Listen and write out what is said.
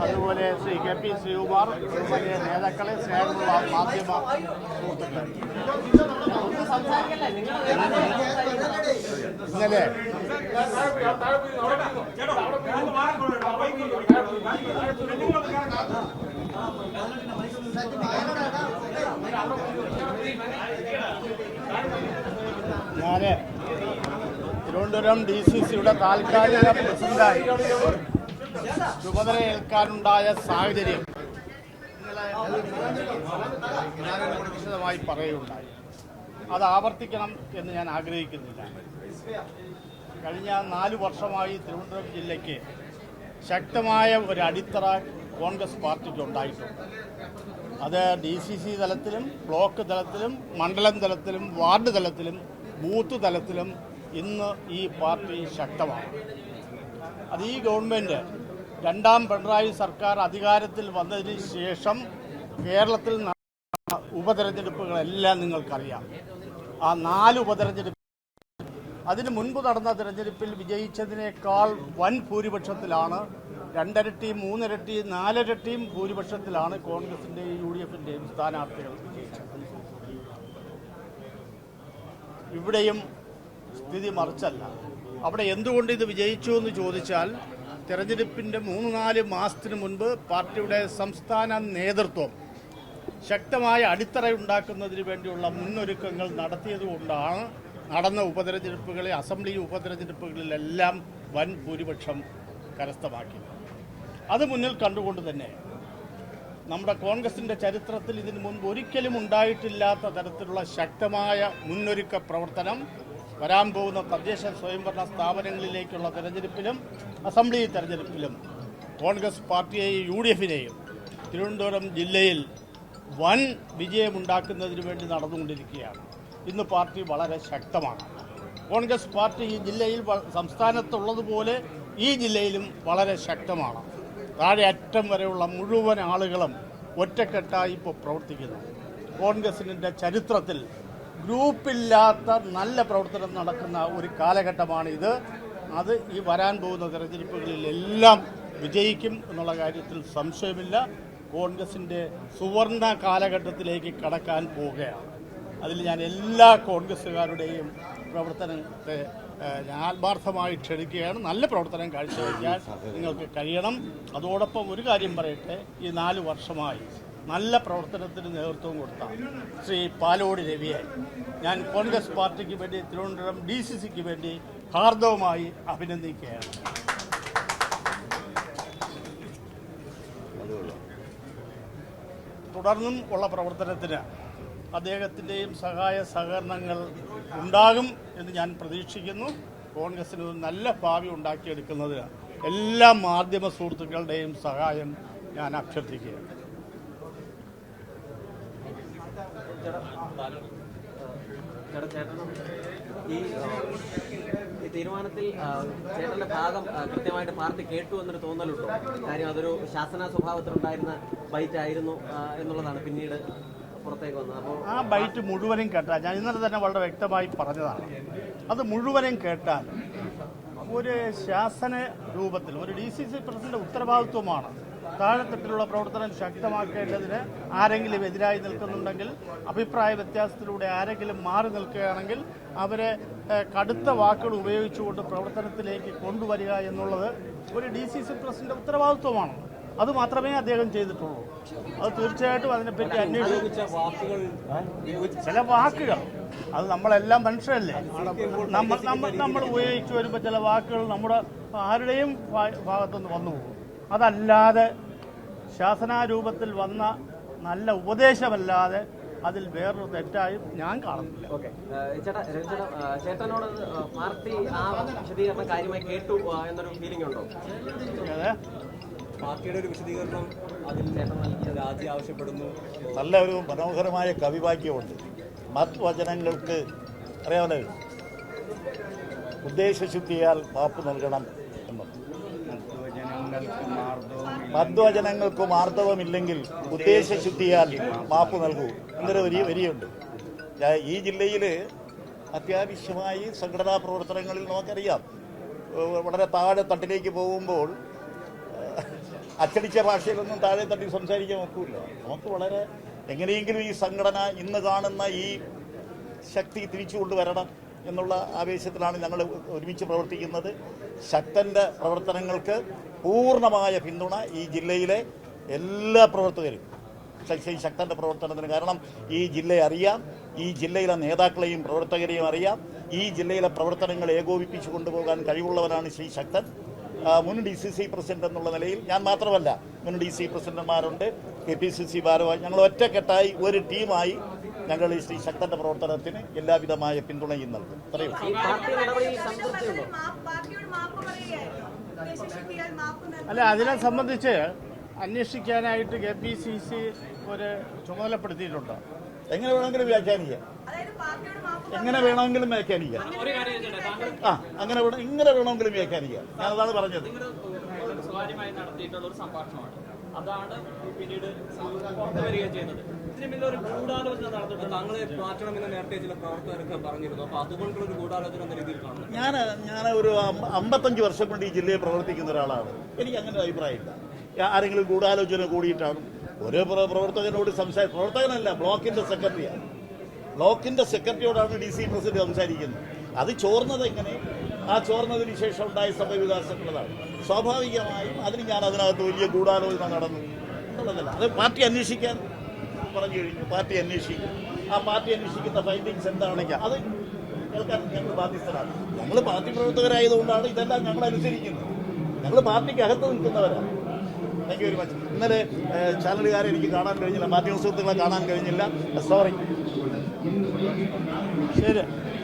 അതുപോലെ Shri K P Sreekumar വലിയ നേതാക്കളെ സ്നേഹമുള്ള മാധ്യമ സുഹൃത്തുക്കൾ, ഇന്നലെ ഞാൻ തിരുവനന്തപുരം DCCയുടെ താൽക്കാലിക പ്രസിഡന്റായി ചുമതല ഏൽക്കാനുണ്ടായ സാഹചര്യം വിശദമായി പറയുകയുണ്ടായി. അത് ആവർത്തിക്കണം എന്ന് ഞാൻ ആഗ്രഹിക്കുന്നില്ല. കഴിഞ്ഞ 4 വർഷമായി തിരുവനന്തപുരം ജില്ലയ്ക്ക് ശക്തമായ ഒരു അടിത്തറ കോൺഗ്രസ് പാർട്ടിക്ക് ഉണ്ടായിട്ടുണ്ട്. അത് DCC തലത്തിലും ബ്ലോക്ക് തലത്തിലും മണ്ഡലം തലത്തിലും വാർഡ് തലത്തിലും ബൂത്ത് തലത്തിലും ഇന്ന് ഈ പാർട്ടി ശക്തമാണ്. അത് ഈ ഗവൺമെൻറ് രണ്ടാം പിണറായി സർക്കാർ അധികാരത്തിൽ വന്നതിന് ശേഷം കേരളത്തിൽ നടന്ന ഉപതെരഞ്ഞെടുപ്പുകളെല്ലാം നിങ്ങൾക്കറിയാം. ആ 4 ഉപതെരഞ്ഞെടുപ്പ് അതിന് മുൻപ് നടന്ന തെരഞ്ഞെടുപ്പിൽ വിജയിച്ചതിനേക്കാൾ വൻ ഭൂരിപക്ഷത്തിലാണ്, 2 ഇരട്ടിയും 3 ഇരട്ടിയും 4 ഇരട്ടിയും ഭൂരിപക്ഷത്തിലാണ് കോൺഗ്രസിൻ്റെയും UDFിൻ്റെയും സ്ഥാനാർത്ഥികൾ വിജയിച്ചത്. ഇവിടെയും സ്ഥിതി മറിച്ചല്ല. അവിടെ എന്തുകൊണ്ട് ഇത് വിജയിച്ചു എന്ന് ചോദിച്ചാൽ, തെരഞ്ഞെടുപ്പിൻ്റെ 3-4 മാസത്തിന് മുൻപ് പാർട്ടിയുടെ സംസ്ഥാന നേതൃത്വം ശക്തമായ അടിത്തറ ഉണ്ടാക്കുന്നതിന് വേണ്ടിയുള്ള മുന്നൊരുക്കങ്ങൾ നടത്തിയതുകൊണ്ടാണ് നടന്ന ഉപതെരഞ്ഞെടുപ്പുകളിൽ, അസംബ്ലി ഉപതെരഞ്ഞെടുപ്പുകളിലെല്ലാം വൻ ഭൂരിപക്ഷം കരസ്ഥമാക്കിയത്. അത് മുന്നിൽ കണ്ടുകൊണ്ട് തന്നെ നമ്മുടെ കോൺഗ്രസിൻ്റെ ചരിത്രത്തിൽ ഇതിനു മുൻപ് ഒരിക്കലും ഉണ്ടായിട്ടില്ലാത്ത തരത്തിലുള്ള ശക്തമായ മുന്നൊരുക്ക പ്രവർത്തനം വരാൻ പോകുന്ന തദ്ദേശ സ്വയംഭരണ സ്ഥാപനങ്ങളിലേക്കുള്ള തെരഞ്ഞെടുപ്പിലും അസംബ്ലി തെരഞ്ഞെടുപ്പിലും കോൺഗ്രസ് പാർട്ടിയെയും UDFിനെയും തിരുവനന്തപുരം ജില്ലയിൽ വൻ വിജയമുണ്ടാക്കുന്നതിന് വേണ്ടി നടന്നുകൊണ്ടിരിക്കുകയാണ്. ഇന്ന് പാർട്ടി വളരെ ശക്തമാണ്. കോൺഗ്രസ് പാർട്ടി ഈ ജില്ലയിൽ സംസ്ഥാനത്തുള്ളതുപോലെ ഈ ജില്ലയിലും വളരെ ശക്തമാണ്. താഴെ അറ്റം വരെയുള്ള മുഴുവൻ ആളുകളും ഒറ്റക്കെട്ടായി ഇപ്പോൾ പ്രവർത്തിക്കുന്നു. കോൺഗ്രസിൻ്റെ ചരിത്രത്തിൽ ഗ്രൂപ്പില്ലാത്ത നല്ല പ്രവർത്തനം നടക്കുന്ന ഒരു കാലഘട്ടമാണിത്. അത് ഈ വരാൻ പോകുന്ന തെരഞ്ഞെടുപ്പുകളിലെല്ലാം വിജയിക്കും എന്നുള്ള കാര്യത്തിൽ സംശയമില്ല. കോൺഗ്രസിൻ്റെ സുവർണ കാലഘട്ടത്തിലേക്ക് കടക്കാൻ പോവുകയാണ്. അതിൽ ഞാൻ എല്ലാ കോൺഗ്രസ്സുകാരുടെയും പ്രവർത്തനത്തെ ആത്മാർത്ഥമായി ക്ഷണിക്കുകയാണ്. നല്ല പ്രവർത്തനം കാഴ്ചവെക്കാൻ നിങ്ങൾക്ക് കഴിയണം. അതോടൊപ്പം ഒരു കാര്യം പറയട്ടെ, ഈ 4 വർഷമായി നല്ല പ്രവർത്തനത്തിന് നേതൃത്വം കൊടുത്ത ശ്രീ പാലോടി രവിയെ ഞാൻ കോൺഗ്രസ് പാർട്ടിക്ക് വേണ്ടി, തിരുവനന്തപുരം DCCക്ക് വേണ്ടി ഹാർദവമായി അഭിനന്ദിക്കുകയാണ്. തുടർന്നും ഉള്ള പ്രവർത്തനത്തിന് അദ്ദേഹത്തിൻ്റെയും സഹായ സഹകരണങ്ങൾ ഉണ്ടാകും എന്ന് ഞാൻ പ്രതീക്ഷിക്കുന്നു. കോൺഗ്രസിന് ഒരു നല്ല ഭാവി ഉണ്ടാക്കിയെടുക്കുന്നതിന് എല്ലാ മാധ്യമ സുഹൃത്തുക്കളുടെയും സഹായം ഞാൻ അഭ്യർത്ഥിക്കുകയാണ്. ഈ തീരുമാനത്തിൽ ചേട്ടന്റെ ഭാഗം കൃത്യമായിട്ട് പാർട്ടി കേട്ടു എന്നൊരു തോന്നലുണ്ടോ? കാര്യം അതൊരു ശാസന സ്വഭാവത്തിലുണ്ടായിരുന്ന ബൈറ്റ് ആയിരുന്നു എന്നുള്ളതാണ് പിന്നീട് പുറത്തേക്ക് വന്നത്. അപ്പോൾ ആ ബൈറ്റ് മുഴുവനും കേട്ടാൽ, ഞാൻ ഇന്നലെ തന്നെ വളരെ വ്യക്തമായി പറഞ്ഞതാണ്, അത് മുഴുവനും കേട്ടാൽ ഒരു ശാസന രൂപത്തിൽ ഒരു DCC പ്രസിഡന്റ് ഉത്തരവാദിത്വമാണ് താഴെത്തട്ടിലുള്ള പ്രവർത്തനം ശക്തമാക്കേണ്ടതിന്. ആരെങ്കിലും എതിരായി നിൽക്കുന്നുണ്ടെങ്കിൽ, അഭിപ്രായ വ്യത്യാസത്തിലൂടെ ആരെങ്കിലും മാറി നിൽക്കുകയാണെങ്കിൽ അവരെ കടുത്ത വാക്കുകൾ ഉപയോഗിച്ചുകൊണ്ട് പ്രവർത്തനത്തിലേക്ക് കൊണ്ടുവരിക എന്നുള്ളത് ഒരു DCC പ്രസിഡന്റ് ഉത്തരവാദിത്വമാണ്. അത് മാത്രമേ അദ്ദേഹം ചെയ്തിട്ടുള്ളൂ. അത് തീർച്ചയായിട്ടും അതിനെപ്പറ്റി അന്വേഷിച്ച ചില വാക്കുകൾ, അത് നമ്മളെല്ലാം മനുഷ്യരല്ലേ, നമ്മൾ ഉപയോഗിച്ച് വരുമ്പോൾ ചില വാക്കുകൾ നമ്മുടെ ആരുടെയും ഭാഗത്തുനിന്ന് വന്നു പോകും. അതല്ലാതെ ശാസനാരൂപത്തിൽ വന്ന നല്ല ഉപദേശമല്ലാതെ അതിൽ വേറൊരു തെറ്റായും ഞാൻ കാണുന്നില്ല. ചേട്ടനോട് പാർട്ടി ആ വിശദീകരണം കാര്യമായി കേട്ടു എന്നൊരു ഫീലിംഗ് ഉണ്ടോ? പാർട്ടിയുടെ ഒരു വിശദീകരണം അതിൽ ചേട്ടൻ രാജി ആവശ്യപ്പെടുന്നു. നല്ല ഒരു മനോഹരമായ കവിവാക്യമുണ്ട്. മത്വചനങ്ങൾക്ക് അറിയാമല്ലോ, ഉദ്ദേശശുദ്ധിയാൽ മാപ്പ് നൽകണം എന്നത്. മധ്വചനങ്ങൾക്ക് മാർദ്ദവമില്ലെങ്കിൽ ഉദ്ദേശശുദ്ധിയാൽ മാപ്പ് നൽകൂ എന്നൊരു വരിയുണ്ട്. ഈ ജില്ലയിൽ അത്യാവശ്യമായി സംഘടനാ പ്രവർത്തനങ്ങളിൽ നമുക്കറിയാം, വളരെ താഴെ തട്ടിലേക്ക് പോകുമ്പോൾ അച്ചടിച്ച ഭാഷയിലൊന്നും താഴെ തട്ടി സംസാരിക്കാൻ നോക്കൂല. നമുക്ക് വളരെ എങ്ങനെയെങ്കിലും ഈ സംഘടന ഇന്ന് കാണുന്ന ഈ ശക്തി തിരിച്ചു കൊണ്ടുവരണം എന്നുള്ള ആവേശത്തിലാണ് ഞങ്ങൾ ഒരുമിച്ച് പ്രവർത്തിക്കുന്നത്. ശക്തൻ്റെ പ്രവർത്തനങ്ങൾക്ക് പൂർണ്ണമായ പിന്തുണ ഈ ജില്ലയിലെ എല്ലാ പ്രവർത്തകരും ശക്തൻ്റെ പ്രവർത്തനത്തിന്. കാരണം ഈ ജില്ലയെ അറിയാം, ഈ ജില്ലയിലെ നേതാക്കളെയും പ്രവർത്തകരെയും അറിയാം. ഈ ജില്ലയിലെ പ്രവർത്തനങ്ങൾ ഏകോപിപ്പിച്ചു കൊണ്ടുപോകാൻ കഴിവുള്ളവരാണ് ശ്രീ ശക്തൻ. മുൻ DCC പ്രസിഡന്റ് എന്നുള്ള നിലയിൽ ഞാൻ മാത്രമല്ല, മുൻ DC പ്രസിഡന്റുമാരുണ്ട്, KPCC ഭാരവാഹി, ഞങ്ങൾ ഒറ്റക്കെട്ടായി ഒരു ടീമായി ഞങ്ങൾ ഈ ശ്രീ ശക്തന്റെ പ്രവർത്തനത്തിന് എല്ലാവിധമായ പിന്തുണയും നൽകും. അത്രയും അല്ല, അതിനെ സംബന്ധിച്ച് അന്വേഷിക്കാനായിട്ട് KPCC ഒരു ചുമതലപ്പെടുത്തിയിട്ടുണ്ട്. എങ്ങനെ വേണമെങ്കിലും വ്യാഖ്യാനിക്കാം, എങ്ങനെ വേണമെങ്കിലും വ്യാഖ്യാനിക്കാം. ഇങ്ങനെ വേണമെങ്കിലും വ്യാഖ്യാനിക്കാം. ഞാനതാണ് പറഞ്ഞത്. സ്വകാര്യമായി നടത്തിയിട്ടുള്ള ഒരു സംഭാഷണമാണ്, അതാണ് പിന്നീട് പുറത്തു വരികയും ചെയ്യുന്നത്. ഇതിന് പിന്നിൽ ഒരു ഗൂഢാലോചന നടന്നിട്ട് താങ്കളെ മാറ്റണമെന്ന് നേരത്തെ ചില പ്രവർത്തകരൊക്കെ പറഞ്ഞിരുന്നു. അപ്പൊ അതുകൊണ്ടുള്ള ഒരു ഗൂഢാലോചന എന്ന രീതിയിൽ കാണുന്നു. ഞാൻ ഒരു 55 വർഷം കൊണ്ട് ഈ ജില്ലയിൽ പ്രവർത്തിക്കുന്ന ഒരാളാണ്. എനിക്ക് അങ്ങനെ ഒരു അഭിപ്രായമില്ല. ആരെങ്കിലും ഗൂഢാലോചന കൂടിയിട്ടാണ് ഓരോ പ്രവർത്തകനോട് പ്രവർത്തകനല്ല, ബ്ലോക്കിന്റെ സെക്രട്ടറിയാണ്. ബ്ലോക്കിന്റെ സെക്രട്ടറിയോടാണ് DC പ്രസിഡന്റ് സംസാരിക്കുന്നത്. അത് ചോർന്നത് എങ്ങനെ, ആ ചോർന്നതിന് ശേഷം ഉണ്ടായ സംഭവവികാസങ്ങളാണ്. സ്വാഭാവികമായും അതിനകത്ത് വലിയ ഗൂഢാലോചന നടന്നു എന്നുള്ളതല്ല. അത് പാർട്ടി അന്വേഷിക്കാൻ പറഞ്ഞു കഴിഞ്ഞു. പാർട്ടി അന്വേഷിക്കും. ആ പാർട്ടി അന്വേഷിക്കുന്ന ഫൈൻഡിങ്സ് എന്താണെങ്കിൽ അത് കേൾക്കാൻ ഞങ്ങൾ ബാധ്യസ്ഥരാണ്. ഞങ്ങൾ പാർട്ടി പ്രവർത്തകരായതുകൊണ്ടാണ് ഇതെല്ലാം ഞങ്ങൾ അനുസരിക്കുന്നത്. ഞങ്ങൾ പാർട്ടിക്ക് അകത്ത് നിൽക്കുന്നവരാണ്. Thank you very much. ഇന്നലെ ചാനലുകാരെ എനിക്ക് കാണാൻ കഴിഞ്ഞില്ല, മാധ്യമ സുഹൃത്തുക്കളെ കാണാൻ കഴിഞ്ഞില്ല. സോറി. ശരി.